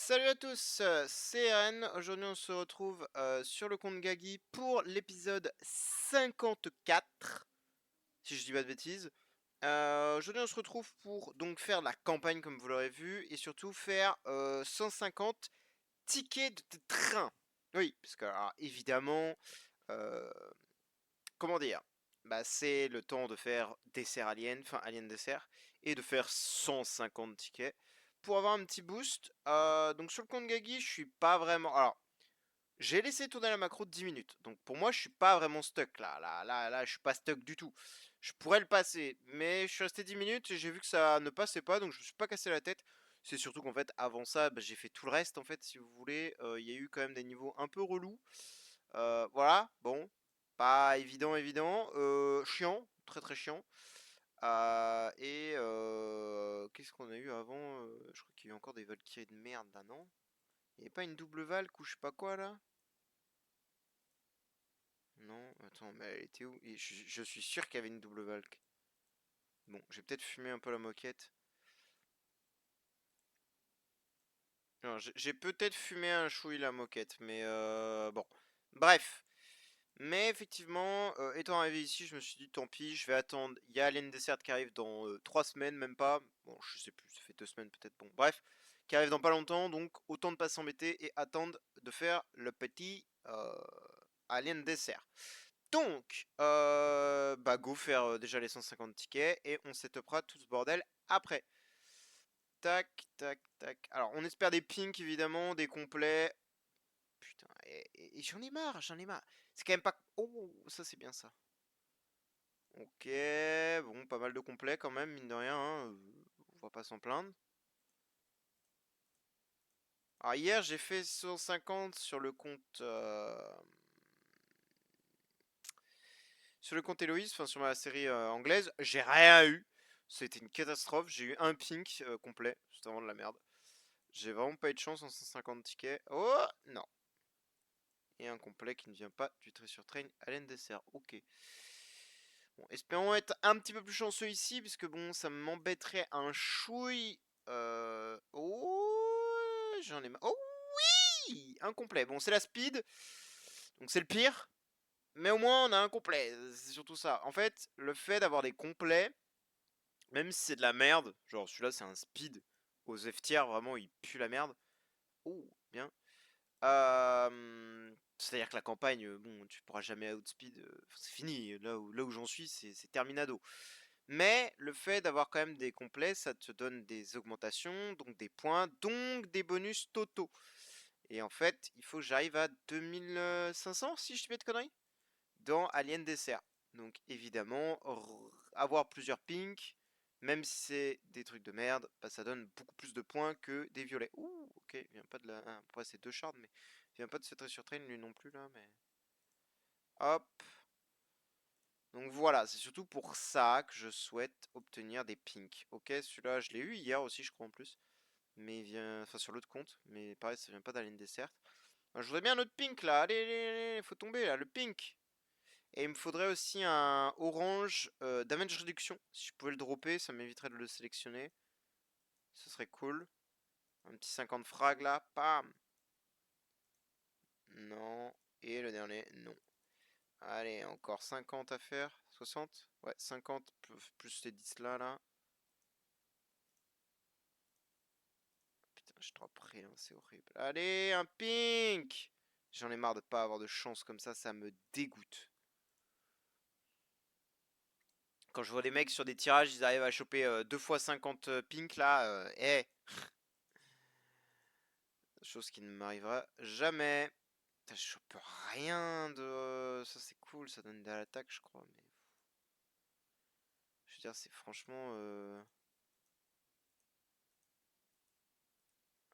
Salut à tous, c'est Aaron. Aujourd'hui on se retrouve sur le compte Gagi pour l'épisode 54, si je dis pas de bêtises. Aujourd'hui on se retrouve pour donc faire la campagne comme vous l'aurez vu et surtout faire 150 tickets de train. Oui, parce que alors, évidemment, euh, comment dire, bah, c'est le temps de faire dessert alien, enfin alien dessert, et de faire 150 tickets pour avoir un petit boost. Donc sur le compte Gagi, je suis pas vraiment. Alors, j'ai laissé tourner la macro de 10 minutes. Donc pour moi, je suis pas vraiment stuck là, je suis pas stuck du tout. Je pourrais le passer, mais je suis resté 10 minutes et j'ai vu que ça ne passait pas, donc je me suis pas cassé la tête. C'est surtout qu'en fait, avant ça, bah, j'ai fait tout le reste en fait, si vous voulez. Il y a eu quand même des niveaux un peu relous. Voilà, bon, pas évident, évident. Chiant, très très chiant. Qu'est-ce qu'on a eu avant? Je crois qu'il y a eu encore des Valkyries de merde là, non? Il n'y avait pas une double Valk ou je sais pas quoi là? Non, attends, mais elle était où? Et je suis sûr qu'il y avait une double Valk. Bon, j'ai peut-être fumé un peu la moquette. Non, j'ai peut-être fumé un chouï la moquette, mais bon. Bref. Mais effectivement, étant arrivé ici, je me suis dit tant pis, je vais attendre. Il y a Alien Desert qui arrive dans 3 semaines, même pas. Bon, je sais plus, ça fait 2 semaines peut-être. Bon, bref, qui arrive dans pas longtemps, donc autant de pas s'embêter et attendre de faire le petit Alien Desert. Donc, bah go faire déjà les 150 tickets et on setupera tout ce bordel après. Tac, tac, tac. Alors, on espère des pinks évidemment, des complets. Putain, et j'en ai marre, j'en ai marre. C'est quand même pas. Oh, ça c'est bien ça. Ok, bon, pas mal de complets quand même, mine de rien, hein, on va pas s'en plaindre. Alors hier j'ai fait 150 sur le compte Héloïse, enfin sur ma série anglaise, j'ai rien eu. C'était une catastrophe, j'ai eu un pink complet, c'était vraiment de la merde. J'ai vraiment pas eu de chance en 150 tickets. Oh non. Et un complet qui ne vient pas du Treasure Train Allen Dessert. Ok. Bon, espérons être un petit peu plus chanceux ici, puisque bon, ça m'embêterait un chouille. Oh, j'en ai marre. Oh oui, un complet. Bon, c'est la speed, donc c'est le pire. Mais au moins, on a un complet. C'est surtout ça. En fait, le fait d'avoir des complets, même si c'est de la merde, genre celui-là, c'est un speed aux F tiers, vraiment, il pue la merde. Oh, bien. C'est-à-dire que la campagne, bon, tu pourras jamais outspeed, c'est fini. Là où j'en suis, c'est terminado. Mais le fait d'avoir quand même des complets, ça te donne des augmentations, donc des points, donc des bonus totaux. Et en fait, il faut que j'arrive à 2500, si je dis pas de conneries, dans Alien Dessert. Donc évidemment, avoir plusieurs pinks, même si c'est des trucs de merde, bah, ça donne beaucoup plus de points que des violets. Ouh, ok, il vient pas de la. Après, c'est deux shards, mais il vient pas de cette sur train lui non plus là, mais. Hop. Donc voilà, c'est surtout pour ça que je souhaite obtenir des pinks. Ok, celui-là, je l'ai eu hier aussi, je crois en plus. Mais il vient. Enfin, sur l'autre compte. Mais pareil, ça vient pas d'Alien Dessert. Je voudrais bien un autre pink là. Allez, allez, allez, faut tomber là, le pink. Et il me faudrait aussi un orange damage réduction. Si je pouvais le dropper, ça m'éviterait de le sélectionner. Ce serait cool. Un petit 50 frag là. Pam. Non. Et le dernier, non. Allez, encore 50 à faire. 60. Ouais, 50 plus les 10 là. Putain, je drop rien, c'est horrible. Allez, un pink. J'en ai marre de pas avoir de chance comme ça me dégoûte. Quand je vois des mecs sur des tirages, ils arrivent à choper 2 fois 50 pink là. Chose qui ne m'arrivera jamais. Putain, je chope rien de. Ça c'est cool, ça donne de l'attaque, je crois. Mais je veux dire, c'est franchement.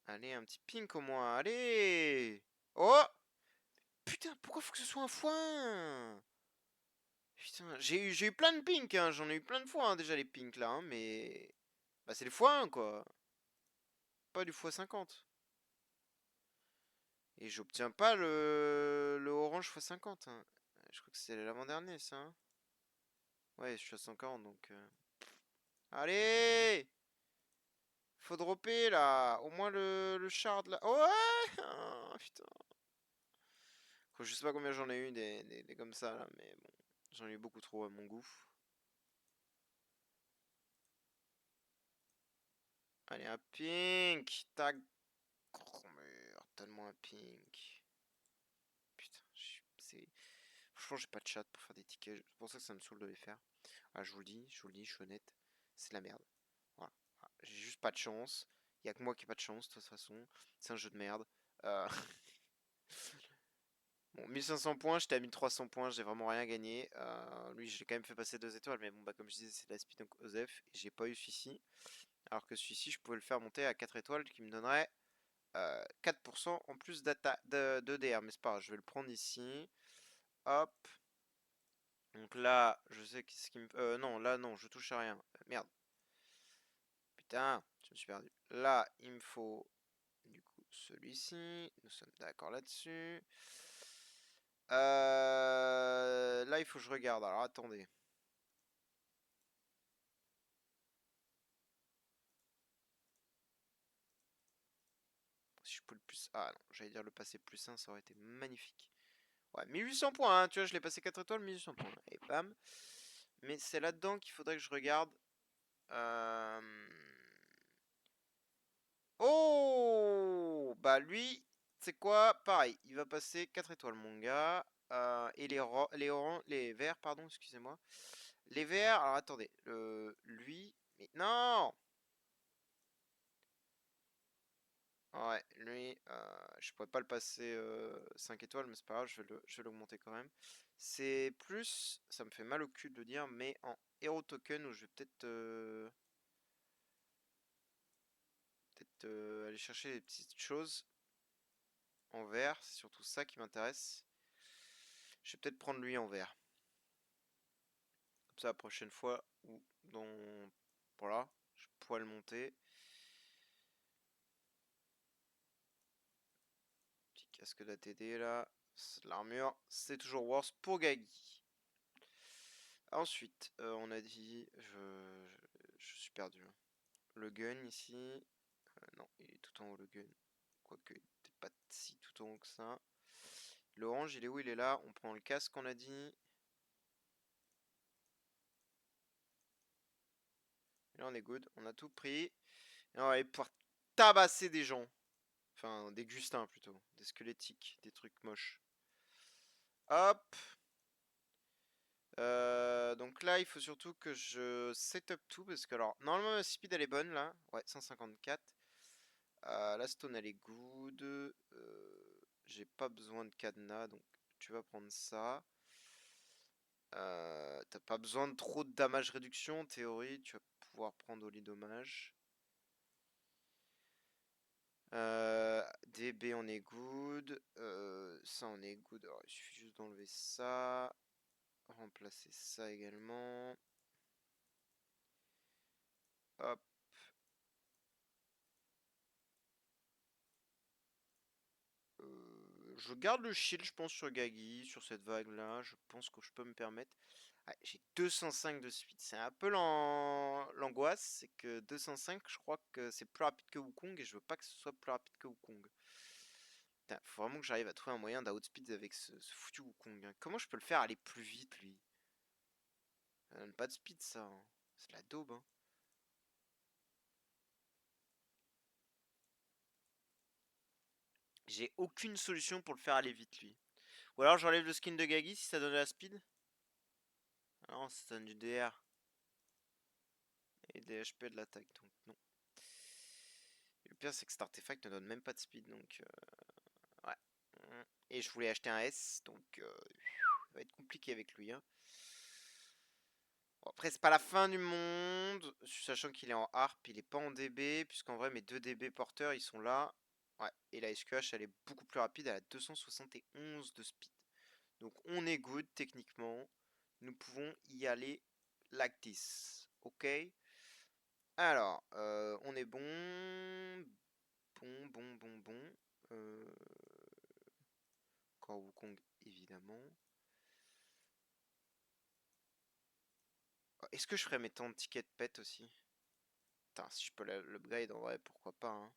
Allez, un petit pink au moins. Allez. Oh. Putain, pourquoi faut que ce soit un foin? Putain, j'ai eu plein de pink, hein. J'en ai eu plein de fois hein, déjà les pinks là, hein, mais. Bah, c'est le foin quoi. Pas du x50. Et j'obtiens pas le orange x50. Hein. Je crois que c'est l'avant-dernier ça. Hein. Ouais, je suis à 140 donc. Allez! Faut dropper là. Au moins le shard là. Oh, ouais. Ah, putain. Je sais pas combien j'en ai eu des comme ça là, mais bon. J'en ai eu beaucoup trop à mon goût. Allez, un pink. Tac. Oh, merde, tellement un pink. Putain, c'est. Franchement, j'ai pas de chat pour faire des tickets. C'est pour ça que ça me saoule de les faire. Ah, je vous le dis, je suis honnête. C'est de la merde. Voilà. Ah, j'ai juste pas de chance. Y a que moi qui ai pas de chance, de toute façon. C'est un jeu de merde. Euh, Bon, 1500 points, j'étais à 1300 points, j'ai vraiment rien gagné. Lui, j'ai quand même fait passer 2 étoiles, mais bon, bah, comme je disais, c'est de la speed donc Osef, et j'ai pas eu celui-ci. Alors que celui-ci, je pouvais le faire monter à 4 étoiles, qui me donnerait 4% en plus de DR. Mais c'est pas grave, je vais le prendre ici. Hop. Donc là, je sais ce qui me. Non, là, non, je touche à rien. Merde. Putain, je me suis perdu. Là, il me faut du coup celui-ci. Nous sommes d'accord là-dessus. Là, il faut que je regarde. Alors, attendez. Si je peux le plus. Ah non, j'allais dire le passer plus 1, ça aurait été magnifique. Ouais, 1800 points, hein, tu vois, je l'ai passé 4 étoiles, 1800 points. Et bam. Mais c'est là-dedans qu'il faudrait que je regarde. Euh... Oh! Bah lui, c'est quoi? Pareil, il va passer 4 étoiles, mon gars. Et les verts, pardon, excusez-moi. Les verts, alors attendez, lui, mais non! Ouais, lui, je pourrais pas le passer 5 étoiles, mais c'est pas grave, je vais l'augmenter quand même. C'est plus, ça me fait mal au cul de le dire, mais en Hero Token, où je vais peut-être aller chercher des petites choses en vert, c'est surtout ça qui m'intéresse. Je vais peut-être prendre lui en vert. Comme ça, la prochaine fois, ou dans... Voilà, je pourrais le monter. Petit casque d'ATD là, l'armure, c'est toujours worse pour Gagi. Ensuite, on a dit, je suis perdu, hein. Le gun ici, non, il est tout en haut le gun. Quoique, il était pas si tout en haut que ça. L'orange, il est où? Il est là. On prend le casque, on a dit. Et là, on est good. On a tout pris. Et on va aller pouvoir tabasser des gens. Enfin, des Gustins plutôt. Des squelettiques, des trucs moches. Hop. Donc là, il faut surtout que je setup tout parce que alors normalement ma speed elle est bonne là, ouais 154. La stone elle est good. J'ai pas besoin de cadenas donc tu vas prendre ça. T'as pas besoin de trop de damage réduction en théorie, tu vas pouvoir prendre au lit dommage. DB on est good. Ça on est good. Alors, il suffit juste d'enlever ça. Remplacer ça également. Hop. Je garde le shield, je pense, sur Gagi, sur cette vague-là. Je pense que je peux me permettre. Ah, j'ai 205 de speed. C'est un peu l'angoisse. C'est que 205, je crois que c'est plus rapide que Wukong et je veux pas que ce soit plus rapide que Wukong. Putain, faut vraiment que j'arrive à trouver un moyen d'outspeed avec ce foutu Wukong, hein. Comment je peux le faire aller plus vite, lui? Ça donne pas de speed, ça, hein. C'est de la daube, hein. J'ai aucune solution pour le faire aller vite, lui. Ou alors j'enlève le skin de Gagi si ça donne de la speed. Ah non, ça donne du DR. Et des HP de l'attaque, donc non. Et le pire, c'est que cet artefact ne donne même pas de speed, donc ouais. Et je voulais acheter un S, donc ça va être compliqué avec lui, hein. Bon, après, c'est pas la fin du monde, sachant qu'il est en harp, il est pas en DB, puisqu'en vrai, mes 2 DB porteurs, ils sont là. Ouais, et la SQH, elle est beaucoup plus rapide, elle a 271 de speed. Donc on est good, techniquement. Nous pouvons y aller like this. Ok? Alors, on est bon. Bon. Euh, Encore Wukong, évidemment. Est-ce que je ferais mes temps de tickets de pet aussi? Putain, si je peux l'upgrade, en vrai, pourquoi pas, hein.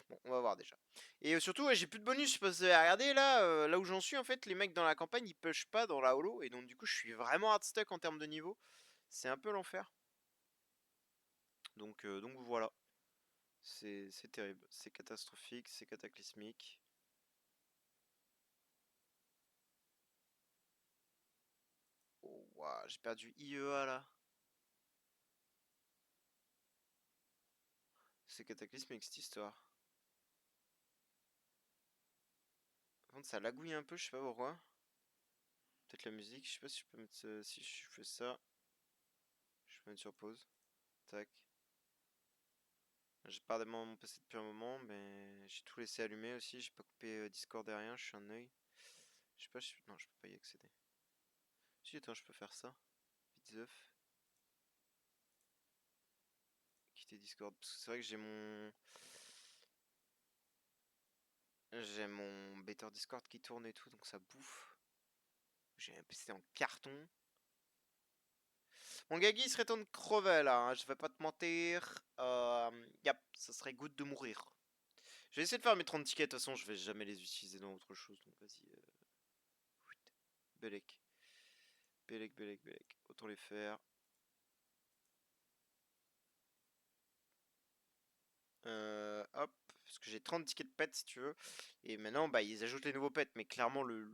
Bon, on va voir déjà. Et surtout, ouais, j'ai plus de bonus. Je sais pas si vous avez regardé là, là où j'en suis en fait, les mecs dans la campagne ils push pas dans la holo et donc du coup je suis vraiment hard stuck en termes de niveau. C'est un peu l'enfer. Donc voilà. C'est terrible. C'est catastrophique, c'est cataclysmique. Oh, waouh, j'ai perdu IEA là. C'est cataclysmique cette histoire. Par contre, ça lagouille un peu, je sais pas pourquoi. Peut-être la musique, je sais pas si je peux mettre si je fais ça. Je peux mettre sur pause. Tac. J'ai pas demandé mon PC depuis un moment, mais j'ai tout laissé allumé aussi. J'ai pas coupé Discord derrière, je suis un œil. Je sais pas, non, je peux pas y accéder. Si, attends, je peux faire ça. Vite quitter Discord. Parce que c'est vrai que j'ai mon Better Discord qui tourne et tout, donc ça bouffe. J'ai un PC en carton. Mon Gaggy, il serait temps de crever là, hein, je vais pas te mentir. Yep, ça serait good de mourir. Je vais essayer de faire mes 30 tickets, de toute façon je vais jamais les utiliser dans autre chose, donc vas-y. Belek. Belek. Autant les faire. Hop, parce que j'ai 30 tickets de pets si tu veux. Et maintenant, bah, ils ajoutent les nouveaux pets, mais clairement, le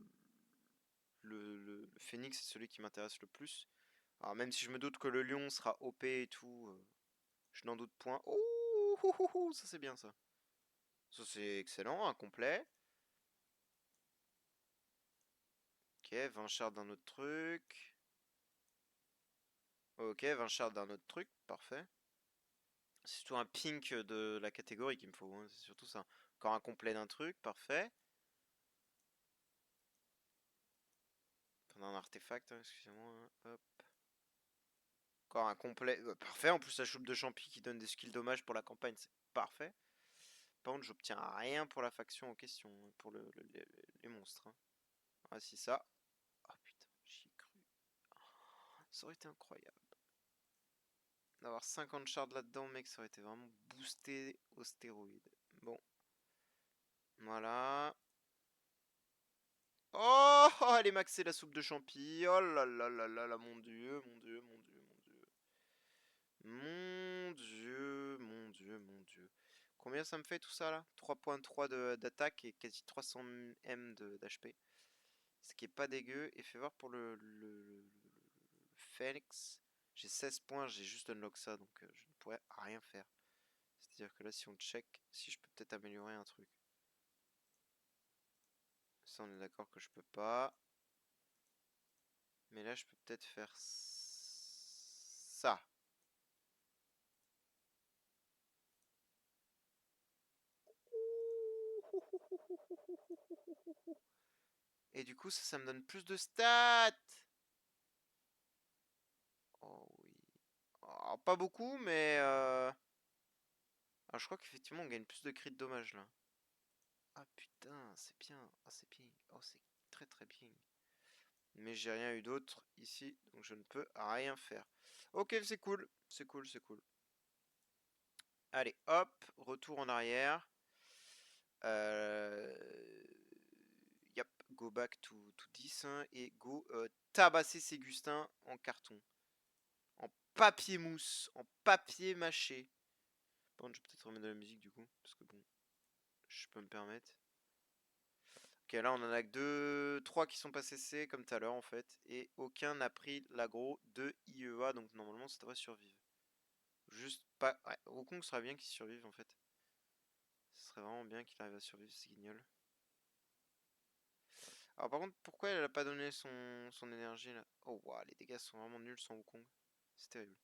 phénix c'est celui qui m'intéresse le plus. Alors, même si je me doute que le lion sera OP et tout, je n'en doute point. Oh, ça c'est bien ça. Ça c'est excellent, incomplet. Ok, 20 shards d'un autre truc. Ok, 20 shards d'un autre truc, parfait. C'est surtout un pink de la catégorie qu'il me faut, hein, c'est surtout ça. Encore un complet d'un truc, parfait. Pendant un artefact, hein, excusez-moi. Hop. Encore un complet. Parfait. En plus, la choupe de champi qui donne des skills dommages pour la campagne, c'est parfait. Par contre, j'obtiens rien pour la faction en question, hein, pour les monstres, hein. Ah, si ça. Oh putain, j'y ai cru. Ça aurait été incroyable. D'avoir 50 shards là-dedans, mec, ça aurait été vraiment boosté au stéroïde. Bon. Voilà. Oh, elle est maxée la soupe de champi. Oh là là là là là, mon dieu, mon dieu, mon dieu, mon dieu. Mon dieu. Combien ça me fait tout ça là? 3.3 d'attaque et quasi 300 M d'HP. Ce qui est pas dégueu. Et fais voir pour le Phoenix. J'ai 16 points, j'ai juste unlock ça, donc je ne pourrais rien faire. C'est-à-dire que là, si on check, si je peux peut-être améliorer un truc. Ça, on est d'accord que je peux pas. Mais là, je peux peut-être faire ça. Et du coup, ça me donne plus de stats. Oh oui. Oh, pas beaucoup, mais ah, je crois qu'effectivement, on gagne plus de crit de dommages là. Ah putain, c'est bien. Ah, c'est bien. Oh, c'est très très bien. Mais j'ai rien eu d'autre ici, donc je ne peux rien faire. Ok, c'est cool. C'est cool, c'est cool. Allez, hop, retour en arrière. Euh... Yep, go back to 10 hein, et go tabasser ces Gustins en carton. En papier mousse, en papier mâché. Par contre, je vais peut-être remettre de la musique du coup, parce que bon, je peux me permettre. Ok, là on en a que 2, 3 qui sont passés C comme tout à l'heure en fait, et aucun n'a pris l'aggro de IEA, donc normalement ça devrait survivre. Juste pas. Ouais, Wukong serait bien qu'il survive en fait. Ce serait vraiment bien qu'il arrive à survivre, ce guignol. Alors par contre, pourquoi elle a pas donné son énergie là? Oh waouh, les dégâts sont vraiment nuls sans Wukong. C'est terrible.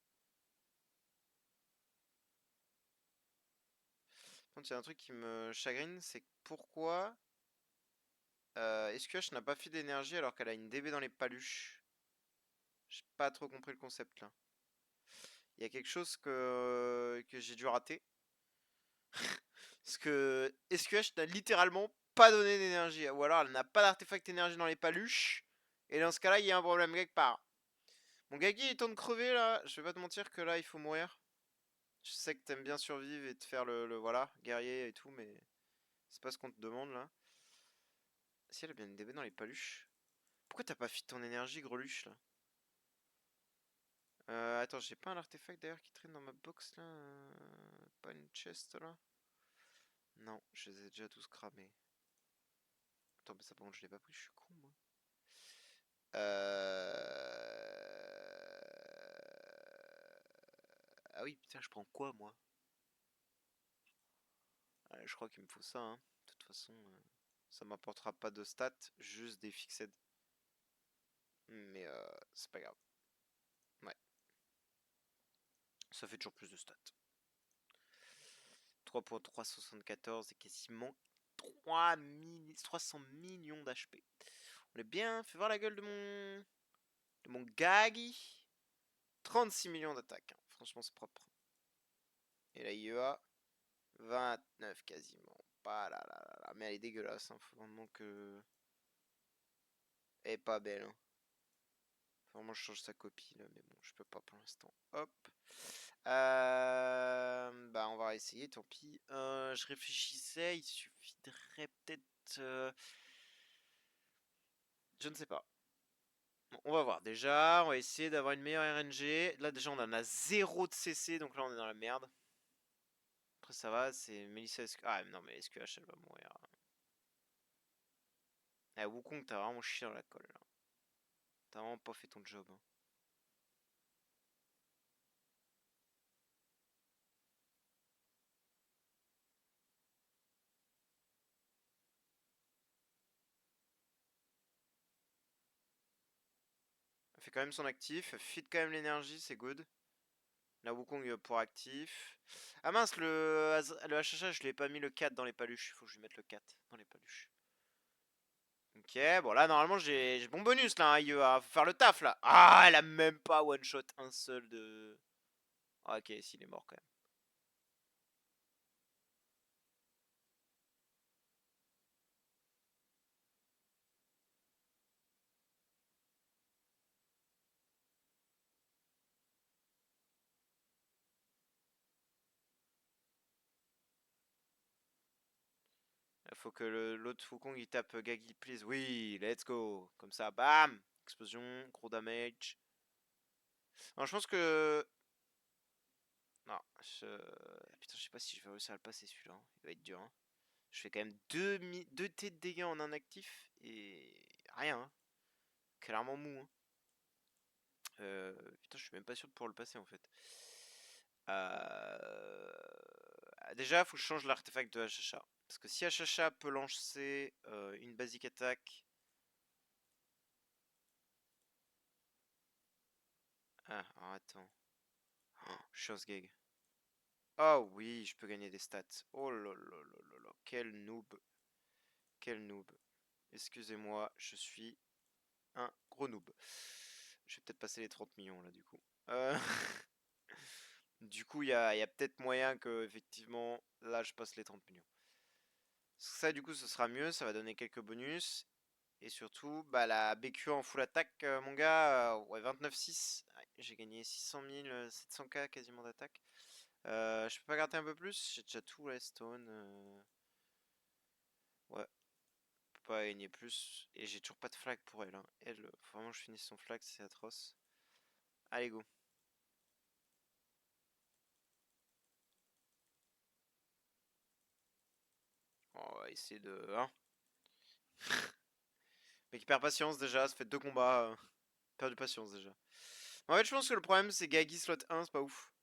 Par contre, il y a un truc qui me chagrine, c'est pourquoi SQH n'a pas fait d'énergie alors qu'elle a une DB dans les paluches. J'ai pas trop compris le concept là. Il y a quelque chose que j'ai dû rater. Parce que SQH n'a littéralement pas donné d'énergie. Ou alors elle n'a pas d'artefact énergie dans les paluches. Et dans ce cas-là, il y a un problème quelque part. Mon Gagi il est temps de crever là. Je vais pas te mentir que là il faut mourir. Je sais que t'aimes bien survivre et te faire voilà, guerrier et tout, mais c'est pas ce qu'on te demande là. Si elle a bien une DB dans les paluches. Pourquoi t'as pas fit ton énergie, greluche là? Attends, j'ai pas un artefact d'ailleurs qui traîne dans ma box là? Pas une chest là? Non, je les ai déjà tous cramés. Attends, mais ça par contre je l'ai pas pris, je suis con moi. Ah oui, putain, je prends quoi moi? Je crois qu'il me faut ça, hein. De toute façon, ça m'apportera pas de stats, juste des fixed. Mais c'est pas grave. Ouais, ça fait toujours plus de stats. 3.374 et quasiment 300 millions d'HP. On est bien, fais voir la gueule de mon Gagi. 36 millions d'attaques, hein. Franchement c'est propre. Et la IEA, 29 quasiment. Pas là, là, là, là. Mais elle est dégueulasse, hein. Faut vraiment que... Elle est pas belle, hein. Faut vraiment que je change sa copie là, mais bon, je peux pas pour l'instant. Hop. Bah on va essayer, tant pis. Je réfléchissais, il suffirait peut-être... Je ne sais pas. Bon, on va voir. Déjà, on va essayer d'avoir une meilleure RNG. Là déjà on en a 0 de CC, donc là on est dans la merde. Après ça va, c'est Melissa SQ... Ah non mais SQH elle va mourir. Ah Wukong t'as vraiment chié dans la colle là. T'as vraiment pas fait ton job, hein. Elle fait quand même son actif, elle fit quand même l'énergie, c'est good. La Wukong pour actif. Ah mince, le HHA, je lui ai pas mis le 4 dans les paluches. Il faut que je lui mette le 4 dans les paluches. Ok, bon là, normalement, j'ai bon bonus là, hein, IEA. Faut faire le taf là. Ah, elle a même pas one shot un seul de. Ah, ok, s'il est mort quand même. Il faut que l'autre Wukong il tape Gagi, please. Oui, let's go. Comme ça, bam! Explosion, gros damage. Non, je pense que. Non, putain, je sais pas si je vais réussir à le passer celui-là, hein. Il va être dur, hein. Je fais quand même 2 T de dégâts en un actif et rien, hein. Clairement mou, hein. Putain, je suis même pas sûr de pouvoir le passer en fait. Déjà, faut que je change l'artefact de HHA. Parce que si HHA peut lancer une basic attack. Ah, alors attends. Oh, Gag. Oh oui, je peux gagner des stats. Oh là là là là là. Quel noob. Quel noob. Excusez-moi, je suis un gros noob. Je vais peut-être passer les 30 millions là du coup. Euh, Du coup, il y a peut-être moyen que, effectivement, là, je passe les 30 millions. Ça, du coup, ce sera mieux, ça va donner quelques bonus. Et surtout, bah, la BQ en full attaque, mon gars, ouais, 29,6. Ouais, j'ai gagné 600 000, 700K quasiment d'attaque. Je peux pas gratter un peu plus? J'ai déjà tout, la stone. Ouais, je peux pas gagner plus. Et j'ai toujours pas de flag pour elle, hein. Elle, faut vraiment que je finisse son flag, c'est atroce. Allez, go. On va essayer de... Hein. Mec, hyper patience déjà, ça fait 2 combats. Perdu patience déjà. En fait, je pense que le problème c'est Gagi slot 1, c'est pas ouf.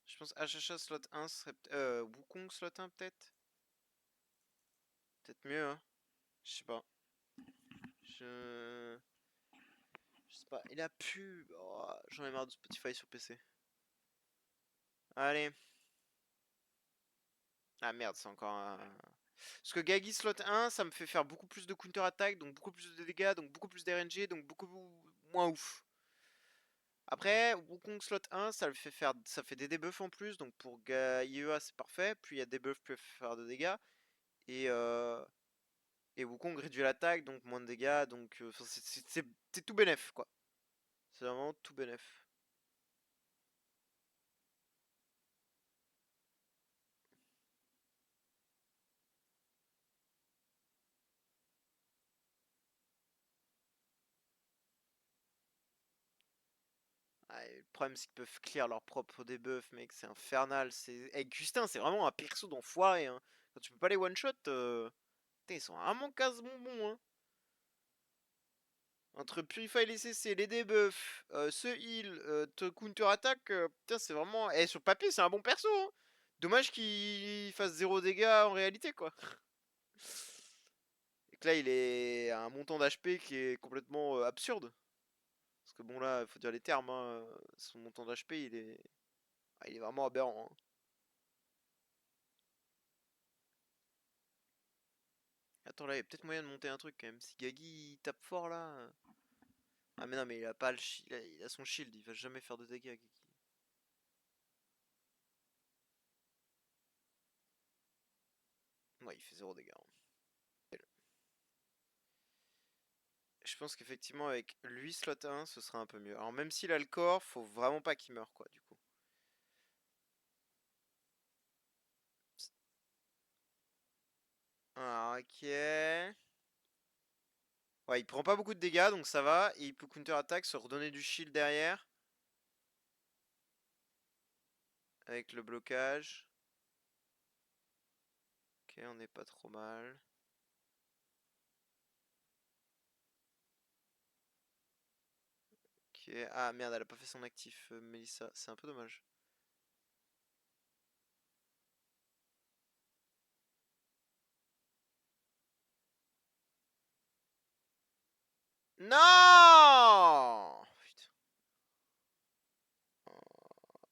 Je pense HHA slot 1 serait Wukong slot 1 peut-être. Peut-être mieux, hein. Je sais pas. Je... Je sais pas. Il a pu. Oh, j'en ai marre de Spotify sur PC. Allez. Ah merde, c'est encore un. Parce que Gagi slot 1, ça me fait faire beaucoup plus de counter-attack, donc beaucoup plus de dégâts, donc beaucoup plus d'RNG, donc beaucoup moins ouf. Après, Wukong slot 1, ça le fait faire, ça fait des debuffs en plus, donc pour IEA c'est parfait. Puis il y a des buffs qui peuvent faire de dégâts. Et, euh, et Wukong réduit l'attaque, donc moins de dégâts, donc c'est tout bénef quoi. C'est vraiment tout bénef. Ah, et le problème, c'est qu'ils peuvent clear leur propre debuff, mec. C'est infernal. Eh, Justin, c'est vraiment un perso d'enfoiré, hein. Quand tu peux pas les one-shot, putain, ils sont vraiment casse-bonbons, hein. Entre Purify les CC, les debuffs, ce heal, te counter-attaque, putain, c'est vraiment. Eh, sur papier, c'est un bon perso, hein. Dommage qu'il fasse zéro dégâts en réalité, quoi. Et que là, il est à un montant d'HP qui est complètement absurde. Parce que bon, là, il faut dire les termes, hein. Son montant d'HP, il est vraiment aberrant, hein. Attends, là, il y a peut-être moyen de monter un truc quand même. Si Gagi il tape fort là. Ah, mais non, mais il a pas le shield. Il a son shield, il va jamais faire de dégâts, Gagi. Ouais, il fait zéro dégâts, hein. Je pense qu'effectivement, avec lui, slot 1, ce sera un peu mieux. Alors, même s'il a le corps, faut vraiment pas qu'il meure, quoi, du coup. Ah, ok. Ouais, il prend pas beaucoup de dégâts, donc ça va. Et il peut counter-attack, se redonner du shield derrière. Avec le blocage. Ok, on n'est pas trop mal. Ok. Ah merde, elle a pas fait son actif, Melissa. C'est un peu dommage. Non! Putain.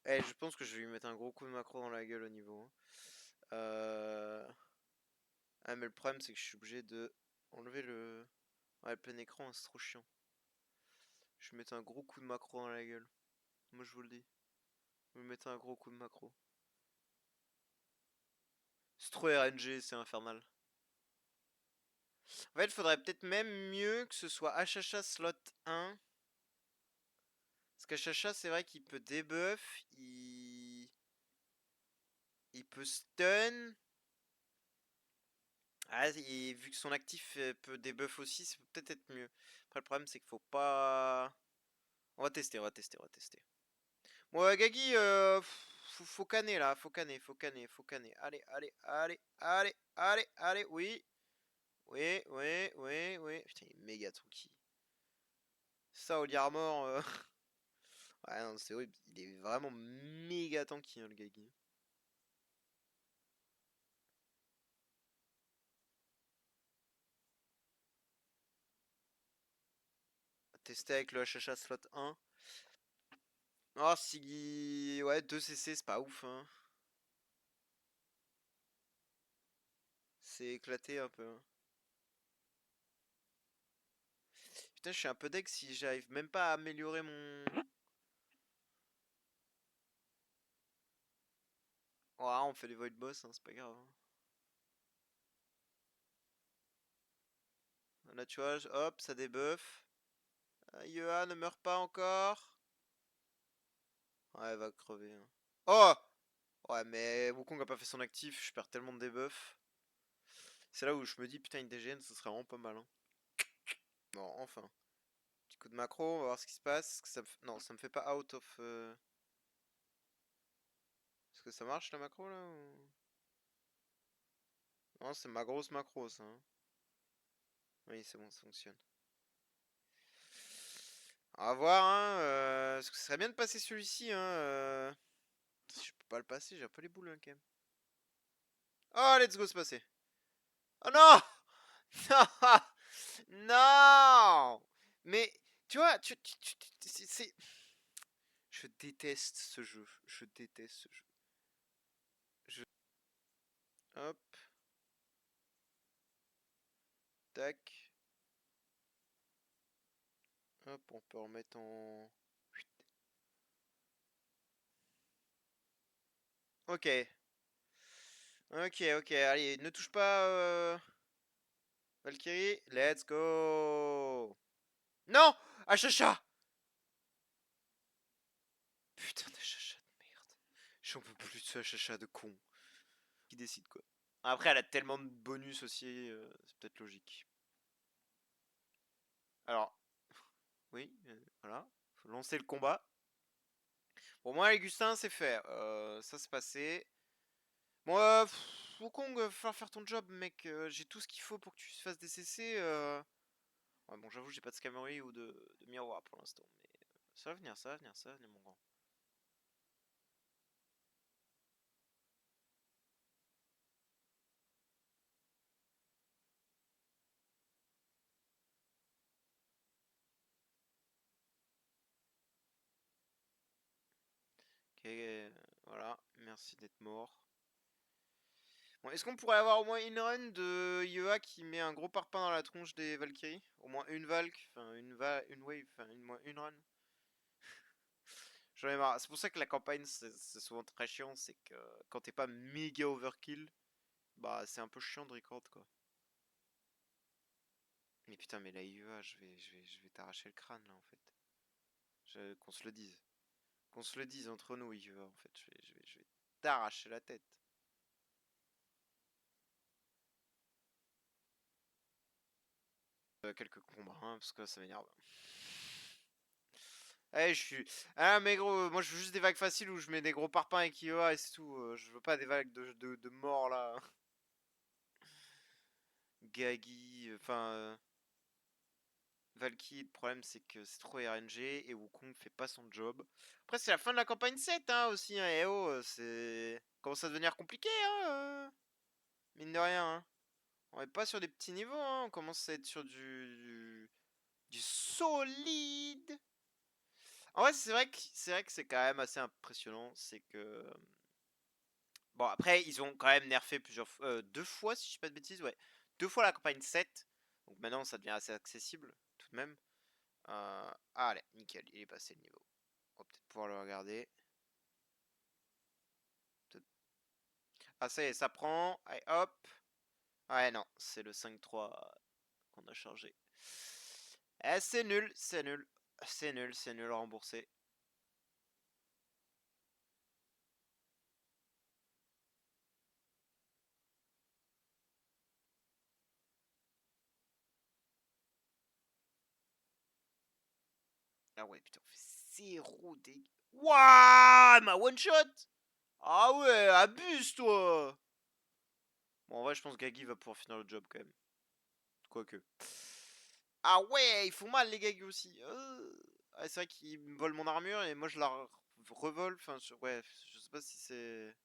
Eh, je pense que je vais lui mettre un gros coup de macro dans la gueule au niveau, hein. Ah, mais le problème, c'est que je suis obligé de enlever le. Ouais, le plein écran, c'est trop chiant. Je vais mettre un gros coup de macro dans la gueule. Moi, je vous le dis. Je vais mettre un gros coup de macro. C'est trop RNG, c'est infernal. En fait, il faudrait peut-être même mieux que ce soit HHA slot 1. Parce qu'HHA, c'est vrai qu'il peut debuff, il peut stun. Ah, et vu que son actif peut debuff aussi, ça peut peut-être être mieux. Après, le problème, c'est qu'il faut pas. On va tester, on va tester, on va tester. Bon, Gagi, faut canner là, faut canner, faut canner, faut canner. Allez, allez, allez, allez, allez, allez, oui. Oui, oui, oui, oui. Putain, il est méga tanky. Ça, Holy Armor. Ouais, non, c'est horrible. Il est vraiment méga tanky, hein, le Gagi. Tester avec le HHA slot 1. Oh, si. Ouais, 2 CC, c'est pas ouf, hein. C'est éclaté un peu, hein. Putain, je suis un peu deg si j'arrive même pas à améliorer mon. Oh, on fait des void boss, hein, c'est pas grave, hein. Là, tu vois, hop, ça débuff. Yoa, ne meurt pas encore. Ouais, elle va crever, hein. Oh! Ouais, mais Wukong a pas fait son actif, je perds tellement de debuff. C'est là où je me dis, putain, une DGN, ce serait vraiment pas mal, hein. Bon, enfin. Petit coup de macro, on va voir ce qui se passe. Non, ça me fait pas out of. Est-ce que ça marche la macro là Non, c'est ma grosse macro ça, hein. Oui, c'est bon, ça fonctionne. On va voir, hein. Parce que ce serait bien de passer celui-ci, hein. Si je peux pas le passer, j'ai un peu les boules, hein, quand même. Oh, let's go se passer. Oh non! Non! Non! Mais, tu vois, je déteste ce jeu. Je déteste ce jeu. Hop, tac. Hop, on peut remettre en. Ok. Ok, ok, allez, ne touche pas, Valkyrie. Let's go! Non! Achacha! Putain de chacha de merde. J'en peux plus de ce chacha de con. Qui décide quoi. Après, elle a tellement de bonus aussi, c'est peut-être logique. Alors, oui, voilà. Faut lancer le combat. Bon, moi, Augustin, c'est fait. Ça, c'est passé. Bon, Wukong, va falloir faire ton job, mec. J'ai tout ce qu'il faut pour que tu fasses des CC. Ouais, bon, j'avoue, j'ai pas de Scamory ou de miroir pour l'instant. Mais ça va venir, ça va venir, ça va venir, mon grand. Ok, voilà. Merci d'être mort. Bon, est-ce qu'on pourrait avoir au moins une run de IEA qui met un gros parpaing dans la tronche des Valkyries? Au moins une Valk, enfin une wave, enfin une run. J'en ai marre. C'est pour ça que la campagne c'est souvent très chiant, c'est que quand t'es pas méga overkill, bah c'est un peu chiant de record quoi. Mais putain, mais la IEA, je vais t'arracher le crâne là en fait. Qu'on se le dise. Qu'on se le dise entre nous, IEA en fait. Je vais t'arracher la tête. Quelques combats, hein, parce que ça m'énerve. Eh, je suis. Ah, mais gros, moi je veux juste des vagues faciles où je mets des gros parpaings avec IEA et c'est tout. Je veux pas des vagues de mort là. Gagi, enfin. Valky, le problème c'est que c'est trop RNG et Wukong fait pas son job. Après, c'est la fin de la campagne 7 hein, aussi. Hein, et oh, c'est. Commence à devenir compliqué, hein, mine de rien. Hein. On est pas sur des petits niveaux, hein, on commence à être sur du solide. En vrai, c'est vrai que c'est quand même assez impressionnant. C'est que. Bon, après, ils ont quand même nerfé plusieurs fois. Deux fois, si je dis pas de bêtises, ouais. Deux fois la campagne 7. Donc maintenant, ça devient assez accessible, tout de même. Allez, nickel, il est passé le niveau. On va peut-être pouvoir le regarder. Ah, ça y est, ça prend. Allez, hop. Ouais, non, c'est le 5-3 qu'on a chargé. Eh, c'est nul, c'est nul. C'est nul, remboursé. Ah ouais, putain, on fait 0 dégâts. Wouah, ma one shot. Ah ouais, abuse toi. Bon, en vrai, je pense que Gagi va pouvoir finir le job quand même. Quoique. Ah ouais, ils font mal les Gagi aussi. Ah, c'est vrai qu'ils me volent mon armure et moi je la revole. Enfin, ouais, je sais pas si c'est.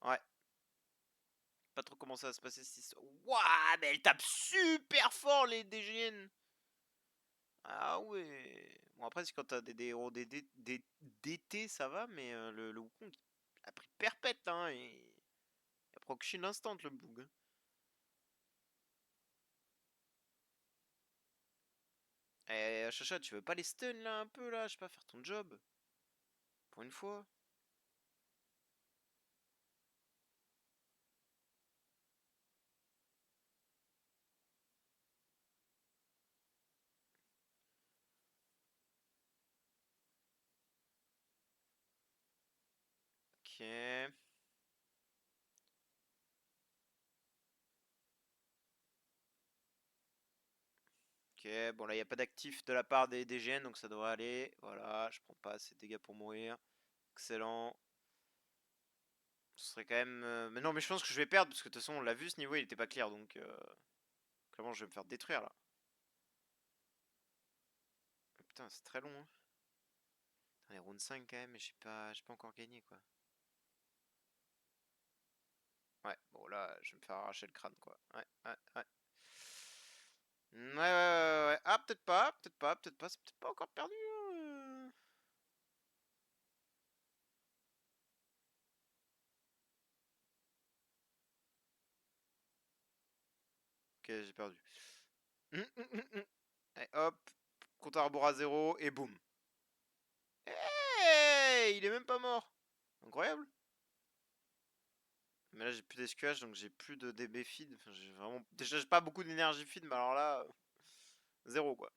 Ouais, pas trop comment ça va se passer si. Waouh, mais elle tape super fort les DGN. Ah ouais. Bon, après, c'est quand t'as des héros DT, ça va, mais le Wukong a pris perpète, hein. Et... il a proc instant le boug. Hein. Eh, Chacha, tu veux pas les stun là un peu là? Je sais pas, faire ton job. Pour une fois. Ok. Ok, bon là il n'y a pas d'actif de la part des DGN donc ça devrait aller. Voilà, je prends pas assez de dégâts pour mourir. Excellent. Ce serait quand même. Mais non, mais je pense que je vais perdre parce que de toute façon on l'a vu ce niveau il était pas clair donc. Clairement je vais me faire détruire là. Oh, putain, c'est très long. Hein. Putain, les rounds 5 quand même, mais j'ai pas encore gagné quoi. Ouais, bon là je vais me faire arracher le crâne quoi. Ouais, ouais, ouais. Ouais, ouais, ouais, ouais. Ah, peut-être pas, peut-être pas, peut-être pas, c'est peut-être pas encore perdu. Hein. Ok, j'ai perdu. Allez, hop, compte à rebours à 0 et boum. Hey, il est même pas mort. Incroyable. Mais là j'ai plus d'SQH donc j'ai plus de DB feed. Enfin, j'ai vraiment. Déjà j'ai pas beaucoup d'énergie feed, mais alors là, zéro quoi.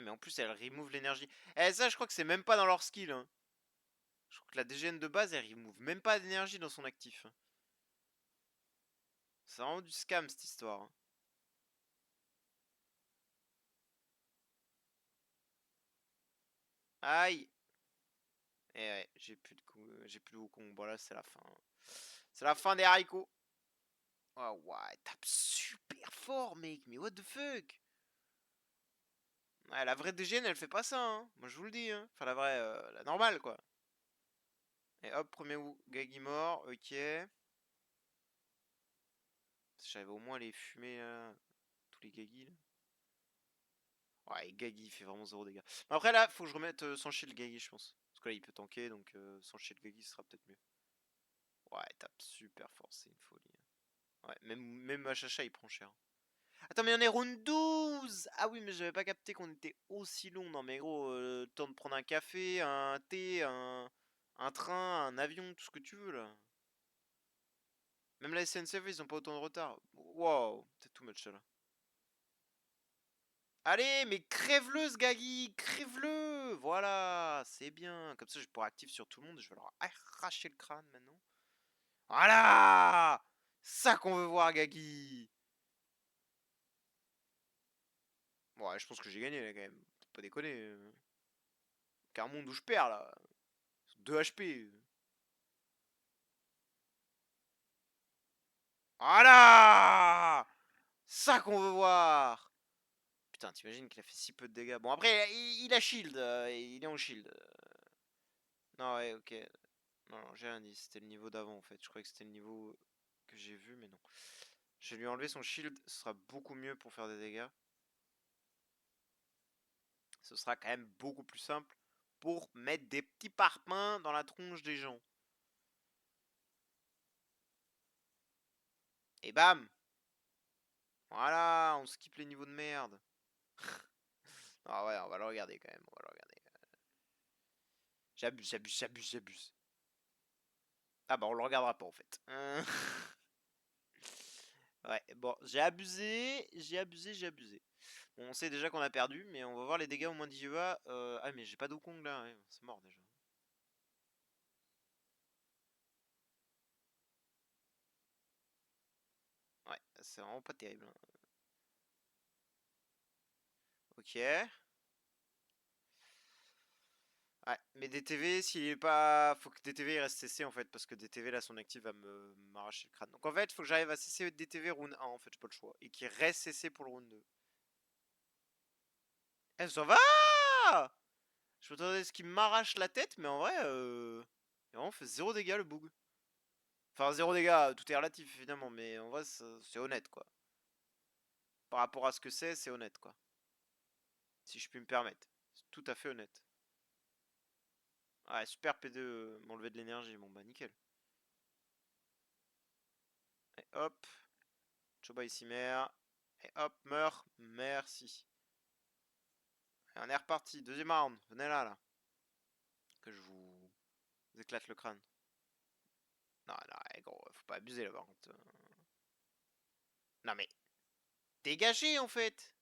Eh, mais en plus, elle remove l'énergie. Eh, ça, je crois que c'est même pas dans leur skill, hein. Je crois que la DGN de base, elle remove même pas d'énergie dans son actif, hein. C'est vraiment du scam, cette histoire, hein. Aïe! Eh ouais, j'ai plus de coup, j'ai plus de Wukong. Bon, là, c'est la fin, hein. C'est la fin des haricots. Oh, ouais, tape super fort, mec. Mais what the fuck? Ouais, la vraie DGN, elle fait pas ça, hein. Moi, je vous le dis, hein. Enfin, la vraie, la normale, quoi. Et hop, premier Gagi mort, ok. J'avais au moins les fumées, là. Tous les Gagis, là. Ouais, Gagi, il fait vraiment zéro dégâts. Mais après, là, faut que je remette sans shield Gagi, je pense. Parce que là, il peut tanker, donc sans shield Gagi, ce sera peut-être mieux. Ouais, tape super fort, c'est une folie, hein. Ouais, même Machacha, il prend cher. Attends, mais on est round 12. Ah oui, mais j'avais pas capté qu'on était aussi long. Non, mais gros, temps de prendre un café, un thé, un train, un avion, tout ce que tu veux, là. Même la SNCF, ils ont pas autant de retard. Wow, c'est too much, là. Allez, mais crève-le, ce Gaggy, crève-le. Voilà, c'est bien. Comme ça, je pourrai activer sur tout le monde. Je vais leur arracher le crâne, maintenant. Voilà. Ça qu'on veut voir, Gaggy. Bon, ouais, je pense que j'ai gagné, là, quand même. Faut pas déconner. Qu'un monde où je perds, là. 2 HP. Voilà. Ça qu'on veut voir. Putain, t'imagines qu'il a fait si peu de dégâts. Bon, après, il a shield. Il est en shield. Non, ouais, ok. Non, non, j'ai rien dit. C'était le niveau d'avant, en fait. Je croyais que c'était le niveau que j'ai vu, mais non. Je vais lui enlever son shield. Ce sera beaucoup mieux pour faire des dégâts. Ce sera quand même beaucoup plus simple pour mettre des petits parpaings dans la tronche des gens. Et bam. Voilà, on skip les niveaux de merde. Ah ouais, on va le regarder quand même. On va le regarder. J'abuse, j'abuse, j'abuse, j'abuse. Ah bah on le regardera pas en fait. Ouais, bon, j'ai abusé, j'ai abusé, j'ai abusé. Bon, on sait déjà qu'on a perdu, mais on va voir les dégâts au moins d'Iva. Ah mais j'ai pas d'Okong là, ouais, c'est mort déjà. Ouais, c'est vraiment pas terrible, hein. Ok. Ouais, mais DTV, s'il est pas. Faut que DTV il reste CC en fait, parce que DTV là, son actif va me m'arracher le crâne. Donc en fait, faut que j'arrive à CC DTV round 1 en fait, j'ai pas le choix. Et qu'il reste CC pour le round 2. Eh, ça va! Je m'attendais à ce qu'il m'arrache la tête, mais en vrai, il vraiment fait zéro dégâts le bug. Enfin, zéro dégâts, tout est relatif évidemment, mais en vrai, c'est honnête quoi. Par rapport à ce que c'est honnête quoi. Si je puis me permettre. C'est tout à fait honnête. Ouais, super P2, m'enlever de l'énergie, bon bah nickel. Et hop, Choba ici mère. Et hop, meurt. Merci. Et on est reparti. Deuxième round. Venez là, là. Que je vous éclate le crâne. Non, non, gros, faut pas abuser là par contre. Non mais, dégagez en fait.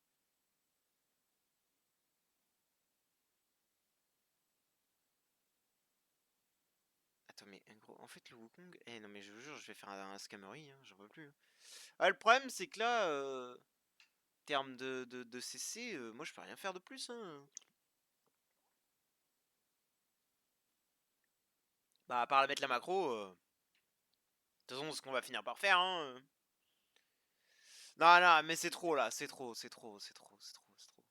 Attends, mais gros, en fait, le Wukong. Eh non, mais je vous jure, je vais faire un scammery, hein, j'en peux plus, hein. Ah, le problème, c'est que là, termes de CC, moi je peux rien faire de plus, hein. Bah, à part mettre la macro, de toute façon, ce qu'on va finir par faire, hein. Non, non, mais c'est trop là, c'est trop, c'est trop, c'est trop, c'est trop, c'est trop.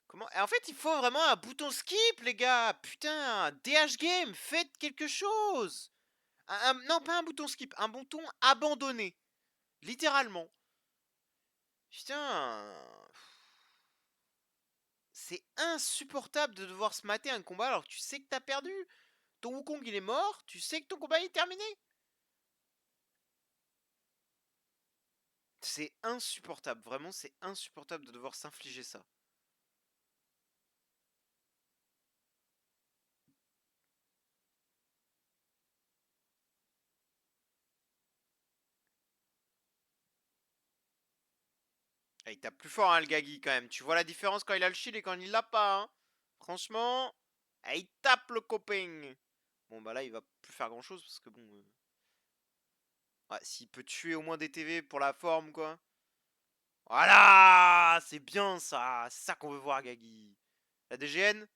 Comment? En fait, il faut vraiment un bouton skip, les gars. Putain, DH Game, faites quelque chose. Non, pas un bouton skip, un bouton abandonné. Littéralement. Putain. C'est insupportable de devoir se mater un combat alors que tu sais que t'as perdu. Ton Wukong il est mort, tu sais que ton combat est terminé. C'est insupportable, vraiment c'est insupportable de devoir s'infliger ça. Ah, il tape plus fort, hein, le Gagi, quand même. Tu vois la différence quand il a le shield et quand il l'a pas, hein. Franchement, ah, il tape le copain. Bon, bah là, il va plus faire grand-chose parce que bon... ouais, s'il peut tuer au moins des TV pour la forme, quoi. Voilà, c'est bien ça. C'est ça qu'on veut voir, Gagi. La DGN?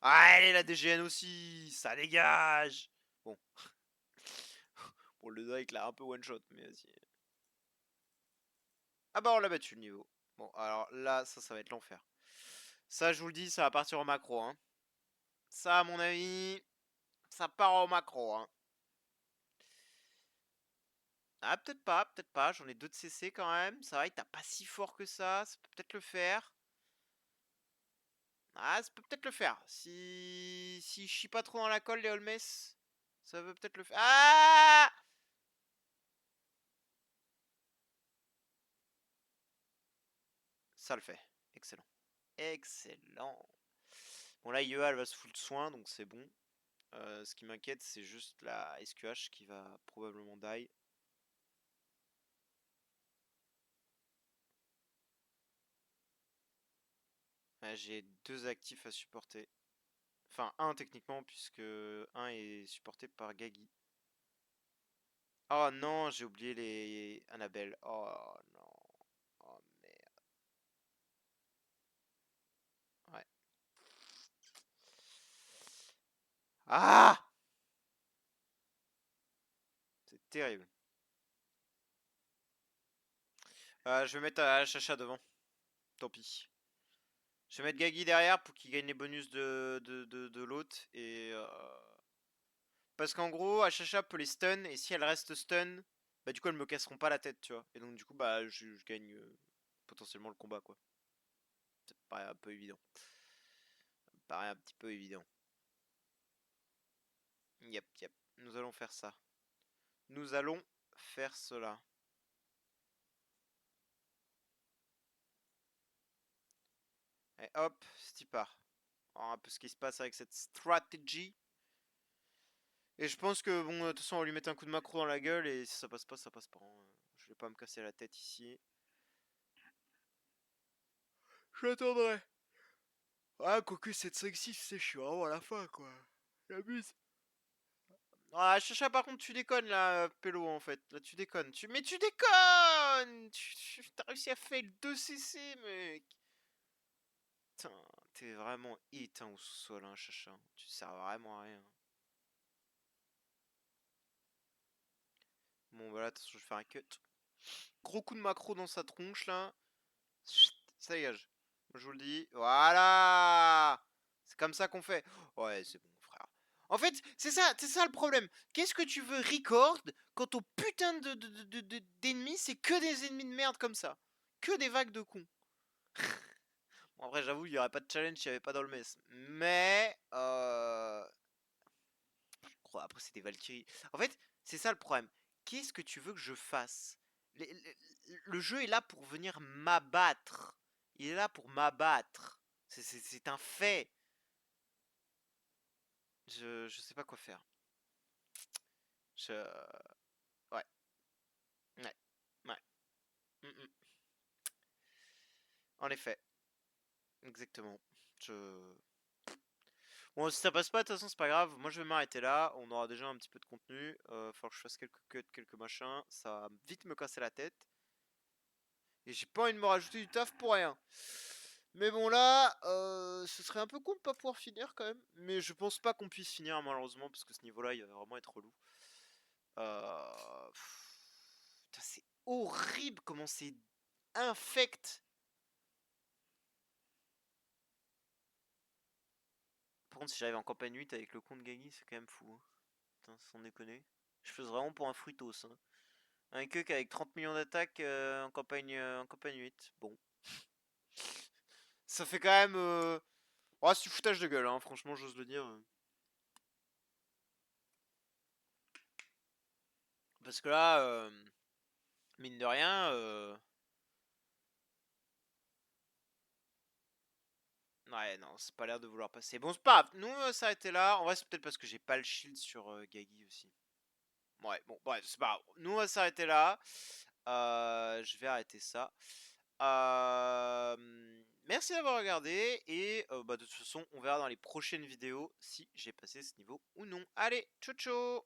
Ah, allez, la DGN aussi. Ça dégage. Bon. Bon, le Drake, là, un peu one-shot, mais vas-y. Ah bah, on l'a battu, le niveau. Bon, alors là, ça va être l'enfer. Ça, je vous le dis, ça va partir au macro, hein. Ça, à mon avis, ça part au macro, hein. Ah, peut-être pas, peut-être pas. J'en ai deux de CC quand même. Ça va, il tape pas si fort que ça peut peut-être le faire. Ah, ça peut peut-être le faire. Si je chie pas trop dans la colle, les Holmes, ça peut peut-être le faire. Ah! Ça le fait. Excellent. Excellent. Bon, là, IEA, elle va se foutre de soin, donc c'est bon. Ce qui m'inquiète, c'est juste la SQH qui va probablement die. Ouais, j'ai deux actifs à supporter. Enfin, un techniquement, puisque un est supporté par Gagi. Oh non, j'ai oublié les Annabelle. Oh non. Oh merde. Ouais. Ah! C'est terrible. Je vais mettre Chacha devant. Tant pis. Je vais mettre Gagi derrière pour qu'il gagne les bonus de l'autre. Parce qu'en gros, Chacha peut les stun. Et si elle reste stun, bah du coup elles me casseront pas la tête, tu vois. Et donc du coup, bah je gagne potentiellement le combat, quoi. Ça me paraît un peu évident. Ça me paraît un petit peu évident. Yep, yep. Nous allons faire ça. Nous allons faire cela. Et hop, c'est part. Alors, un peu ce qui se passe avec cette stratégie. Et je pense que bon, de toute façon, on va lui mettre un coup de macro dans la gueule et si ça passe pas, ça passe pas, hein. Je vais pas me casser la tête ici. J'attendrai. Ah, quoique 7-5-6, c'est chiant vraiment à la fin, quoi. J'abuse. Ah, Chacha, par contre, tu déconnes là, Pélo, en fait. Là, tu déconnes. Mais tu déconnes! T'as réussi à faire 2 CC, mec. Putain, t'es vraiment éteint au sous-sol, hein, Chacha. Tu sers vraiment à rien. Bon, voilà, de toute façon, je vais faire un cut. Gros coup de macro dans sa tronche, là. Ça dégage. Je vous le dis. Voilà! C'est comme ça qu'on fait. Ouais, c'est bon, frère. En fait, c'est ça le problème. Qu'est-ce que tu veux record quand ton putain d'ennemis, c'est que des ennemis de merde comme ça? Que des vagues de cons. Bon, après, j'avoue, il n'y aurait pas de challenge s'il n'y avait pas dans le mess. Mais, après, c'est des Valkyries. En fait, c'est ça le problème. Qu'est-ce que tu veux que je fasse? Le jeu est là pour venir m'abattre. Il est là pour m'abattre. C'est un fait. Je sais pas quoi faire. Je... Ouais. Ouais. Ouais. Mm, mm. En effet. Exactement. Je... Bon, si ça passe pas, de toute façon, c'est pas grave. Moi, je vais m'arrêter là. On aura déjà un petit peu de contenu. Faut que je fasse quelques cuts, quelques machins. Ça va vite me casser la tête. Et j'ai pas envie de me rajouter du taf pour rien. Mais bon là, ce serait un peu con de pas pouvoir finir quand même. Mais je pense pas qu'on puisse finir malheureusement parce que ce niveau-là, il va vraiment être relou. Putain, c'est horrible comment c'est infect. Par contre, si j'arrive en campagne 8 avec le compte Gaggy, c'est quand même fou, hein. Putain, sans déconner. Je fais vraiment pour un fruitos, hein. Un Keuk avec 30 millions d'attaques en campagne 8. Bon. Ça fait quand même... Oh, c'est du foutage de gueule, hein, franchement, j'ose le dire. Parce que là, mine de rien, ouais, non, c'est pas l'air de vouloir passer. Bon, c'est pas grave. Nous, on va s'arrêter là. En vrai, c'est peut-être parce que j'ai pas le shield sur Gagi aussi. Ouais, bon, bref, c'est pas grave. Nous, on va s'arrêter là. Je vais arrêter ça. Merci d'avoir regardé et bah, de toute façon, on verra dans les prochaines vidéos si j'ai passé ce niveau ou non. Allez, ciao ciao!